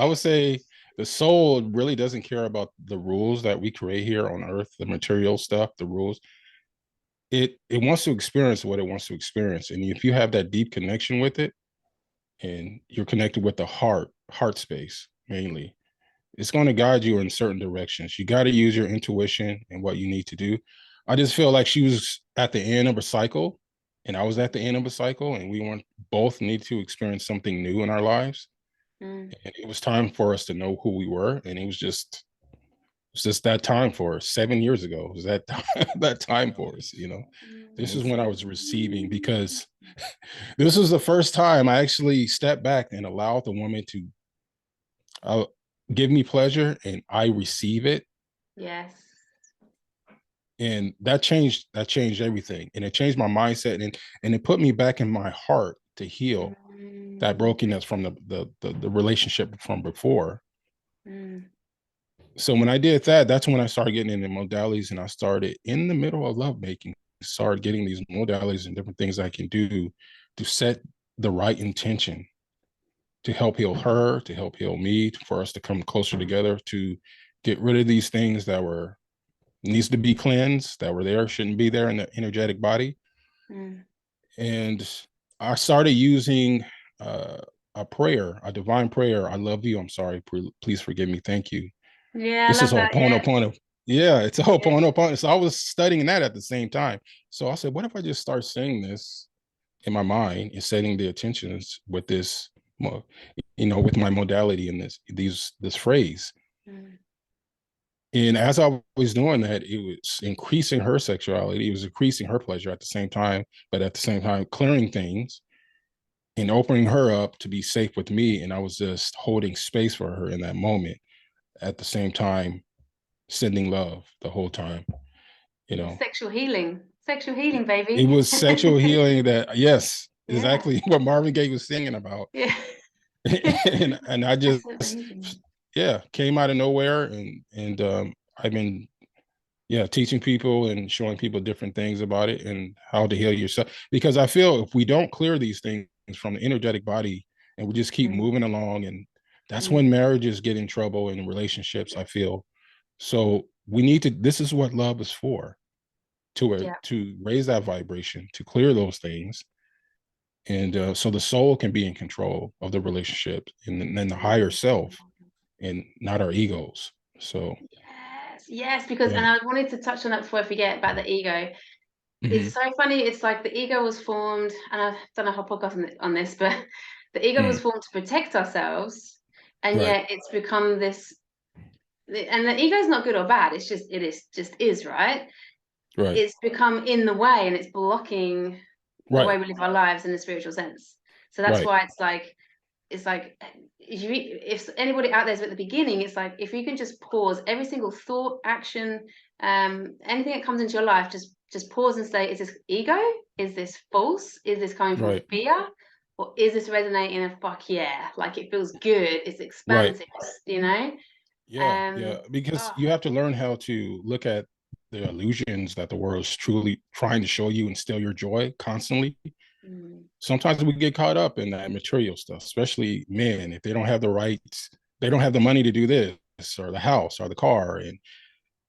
I would say the soul really doesn't care about the rules that we create here on earth, the material stuff, the rules. It wants to experience what it wants to experience. And if you have that deep connection with it and you're connected with the heart space mainly, it's going to guide you in certain directions. You got to use your intuition and what you need to do. I just feel like she was at the end of a cycle and I was at the end of a cycle, and we want both need to experience something new in our lives. Mm. And it was time for us to know who we were. And it's just that time for us. 7 years ago, it was that that time for us, you know. This is when I was receiving, because this was the first time I actually stepped back and allowed the woman to uh, give me pleasure and I receive it. Yes. And that changed everything, and it changed my mindset, and it put me back in my heart to heal that Mm. brokenness from the relationship from before. Mm. So when I did that, that's when I started getting into modalities, and I started in the middle of lovemaking, started getting these modalities and different things I can do to set the right intention to help heal her, to help heal me, for us to come closer together, to get rid of these things that were needs to be cleansed, that were there, shouldn't be there in the energetic body. Mm. And I started using uh, a prayer, a divine prayer. I love you. I'm sorry. Please forgive me. Thank you. Yeah, I This is love that. Yeah. Ho'oponopono. Yeah, it's a Yeah. Ho'oponopono. So I was studying that at the same time. So I said, what if I just start saying this in my mind and setting the attentions with this, with my modality in this phrase. Mm. And as I was doing that, it was increasing her sexuality. It was increasing her pleasure at the same time, but at the same time, clearing things and opening her up to be safe with me. And I was just holding space for her in that moment. At the same time, sending love the whole time, you Yeah, know. sexual healing, It baby. was sexual healing that, yes, Yeah. exactly what Marvin Gaye was singing about. Yeah. and I just, That's amazing. yeah, came out of nowhere. And I've been, yeah, teaching people and showing people different things about it and how to heal yourself. Because I feel if we don't clear these things from the energetic body and we just keep Mm. moving along, and that's Mm. when marriages get in trouble and relationships, I feel. So we need to, this is what love is for, Yeah. to raise that vibration, to clear those things. And so the soul can be in control of the relationship, and then the higher self, and not our egos. So, Yes, yes, because yeah. and I wanted to touch on that before I forget about the ego. Mm-hmm. It's so funny. It's like the ego was formed, and I've done a whole podcast on this, but the ego was Mm. formed to protect ourselves, and Right, yet it's become this. And the ego is not good or bad. It's just it is just is, right? right, It's become in the way, and it's blocking the way right, we live our lives in a spiritual sense. So that's right, why it's like if anybody out there's at the beginning, it's like if you can just pause every single thought, action, anything that comes into your life, just pause and say, is this ego? Is this false? Is this coming from right, fear? Or is this resonating a fuck yeah? Like it feels good, it's right. expansive, you know? Yeah, yeah. Because Oh, you have to learn how to look at the illusions that the world is truly trying to show you and steal your joy constantly. mm, Sometimes we get caught up in that material stuff, especially men. If they don't have the rights, they don't have the money to do this, or the house, or the car, and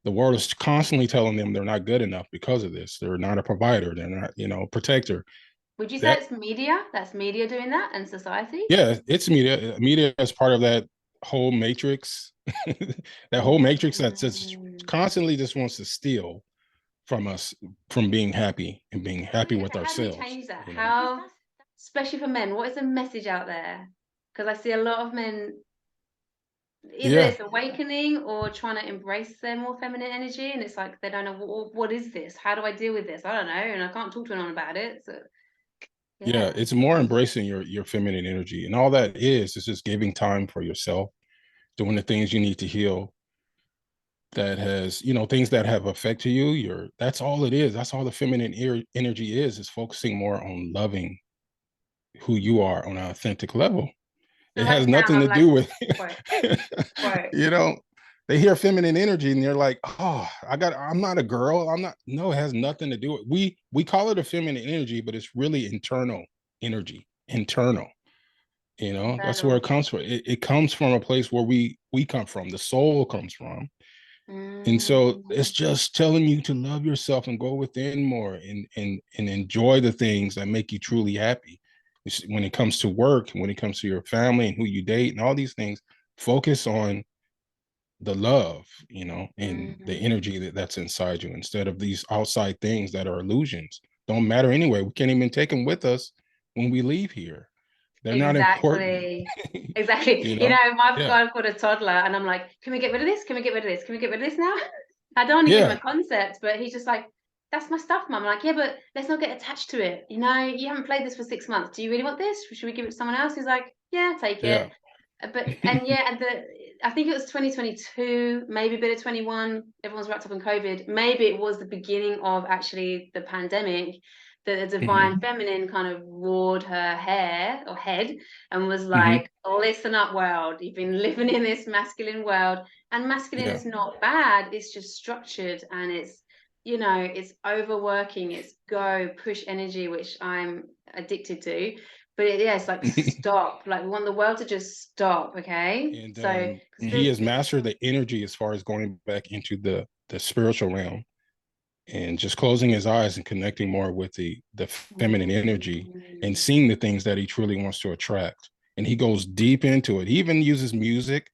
the world is constantly telling them they're not good enough because of this. They're not a provider. They're not, protector. would you say That, it's media? That's media doing that and society? yeah, it's media. Media is part of that whole matrix. That whole matrix that just Mm. constantly just wants to steal from us, from being happy and being happy with How do we ourselves. change that? You know. How, especially for men, what is the message out there? Because I see a lot of men, either Yeah, it's awakening or trying to embrace their more feminine energy, and it's like they don't know what is this? How do I deal with this? I don't know, and I can't talk to anyone about it. So yeah. yeah. It's more embracing your feminine energy, and all that is just giving time for yourself, doing the things you need to heal. That has, things that have affected you. That's all it is. That's all the feminine energy is focusing more on loving who you are on an authentic level. So It right has now nothing I'm to like, do with, quote, quote. you know, they hear feminine energy and they're like, oh, I'm not a girl. I'm not, no, it has nothing to do with, we call it a feminine energy, but it's really internal energy, internal. You know, that's where Internal. it comes from. It comes from a place where we come from, the soul comes from. And so it's Mm, just telling you to love yourself and go within more and enjoy the things that make you truly happy. When it comes to work, when it comes to your family and who you date and all these things, focus on the love, you know, and the mm. energy that's inside you instead of these outside things that are illusions. Don't matter anyway. We can't even take them with us when we leave here. They're not important, Exactly. Exactly. you You know? know, I've Yeah. got a toddler and I'm like, can we get rid of this? Can we get rid of this? Can we get rid of this now? I don't want to give him a Yeah. concept, but he's just like, that's my stuff, mum. I'm like, yeah, but let's not get attached to it. You know, you haven't played this for 6 months. Do you really want this? Should we give it to someone else? He's like, yeah, take it. Yeah. But and yeah, and I think it was 2022, maybe a bit of 21. Everyone's wrapped up in COVID. Maybe it was the beginning of actually the pandemic. The divine Hmm. feminine kind of roared her hair or head and was Hmm. like, listen up, world. You've been living in this masculine world, and masculine Yeah. is not bad. It's just structured and it's, you know, it's overworking, it's go push energy, which I'm addicted to. But yeah, it's like stop. Like we want the world to just stop, okay? And So because he there's has mastered the energy as far as going back into the spiritual realm and just closing his eyes and connecting more with the feminine energy and mm, seeing the things that he truly wants to attract. And he goes deep into it. He even uses music,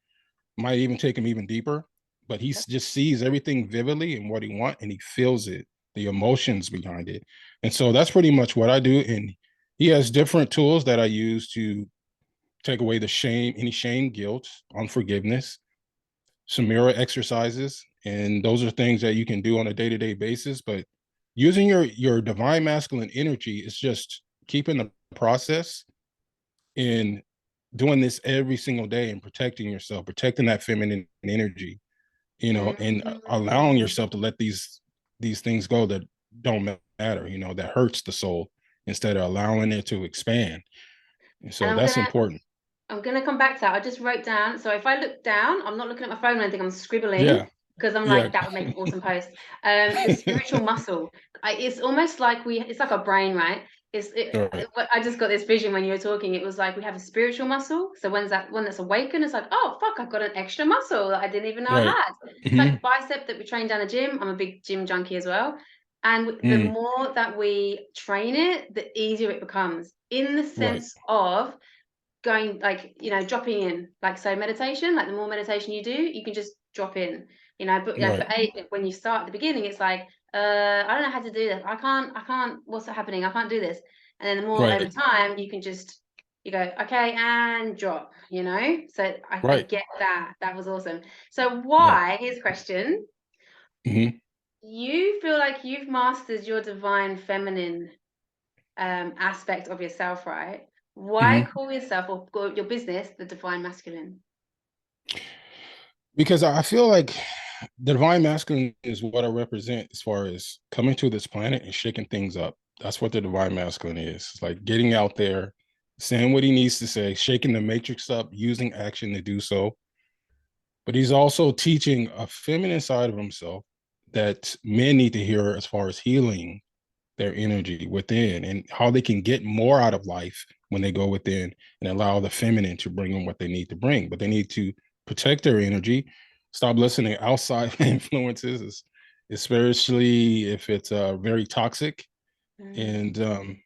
might even take him even deeper, but he yep. just sees everything vividly and what he wants and he feels it, the emotions behind it. And so that's pretty much what I do. And he has different tools that I use to take away the shame, any shame, guilt, unforgiveness, some mirror exercises, and those are things that you can do on a day-to-day basis. But using your divine masculine energy is just keeping the process and doing this every single day and protecting yourself, protecting that feminine energy, you know, and allowing Mm. yourself to let these things go that don't matter, you know, that hurts the soul instead of allowing it to expand. And And so that's important. I'm gonna come back to that. I just wrote down. So if I look down, I'm not looking at my phone or anything. I'm scribbling Yeah. because I'm Yeah. like, that would make an awesome post. The spiritual muscle. It's almost like it's like our brain, right? All right. I just got this vision when you were talking. It was like we have a spiritual muscle. So when's that one that's awakened? It's like, oh fuck, I've got an extra muscle that I didn't even know I Right. had. It's Mm-hmm. like bicep that we train down the gym. I'm a big gym junkie as well. And the Mm, more that we train it, the easier it becomes. In the right. sense of going like, you know, dropping in, like, so meditation, like the more meditation you do, you can just drop in, you know. But yeah, for Right. when you start at the beginning, it's like, I don't know how to do this, I can't, what's happening, I can't do this. And then the more over Right. time you can just, you go, okay, and drop, you know. So I Right. get that. That was awesome. So Right. why, here's a question, Hmm. you feel like you've mastered your divine feminine aspect of yourself, right? Why Hmm. call yourself or call your business the divine masculine? Because I feel like the divine masculine is what I represent as far as coming to this planet and shaking things up. That's what the divine masculine is. It's like getting out there, saying what he needs to say, shaking the matrix up, using action to do so. But he's also teaching a feminine side of himself that men need to hear as far as healing their energy within and how they can get more out of life when they go within and allow the feminine to bring them what they need to bring. But they need to protect their energy, stop listening to outside influences, especially if it's very toxic, and Mm.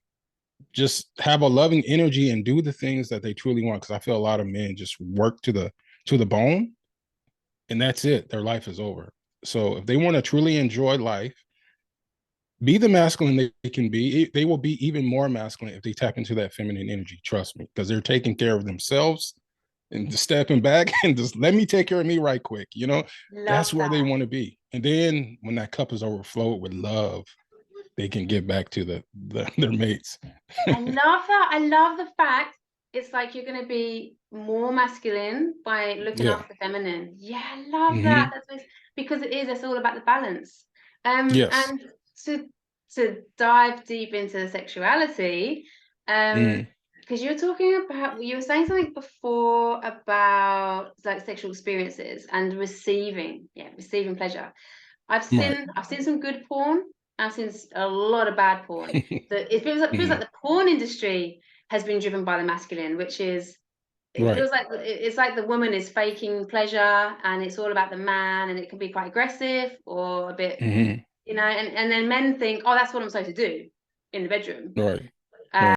just have a loving energy and do the things that they truly want. Because I feel a lot of men just work to the bone, and that's it. Their life is over. So if they want to truly enjoy life, be the masculine they can be. They will be even more masculine if they tap into that feminine energy. Trust me, because they're taking care of themselves and just stepping back and just let me take care of me right quick. You know, that's Love where they that. want to be. And then when that cup is overflowed with love, they can give back to their mates. I love that. I love the fact it's like you're going to be more masculine by looking Yeah. after the feminine. Yeah, I love that. Hmm. Because it is. It's all about the balance. Yes. And to dive deep into the sexuality, Mm. because you were saying something before about like sexual experiences and receiving, yeah, receiving pleasure. Right. I've seen some good porn. I've seen a lot of bad porn. It feels like Mm. the porn industry has been driven by the masculine, which is it Right. feels like it's like the woman is faking pleasure, and it's all about the man, and it can be quite aggressive or a bit, Hmm. and then men think, oh, that's what I'm supposed to do in the bedroom. Right. Um, Right.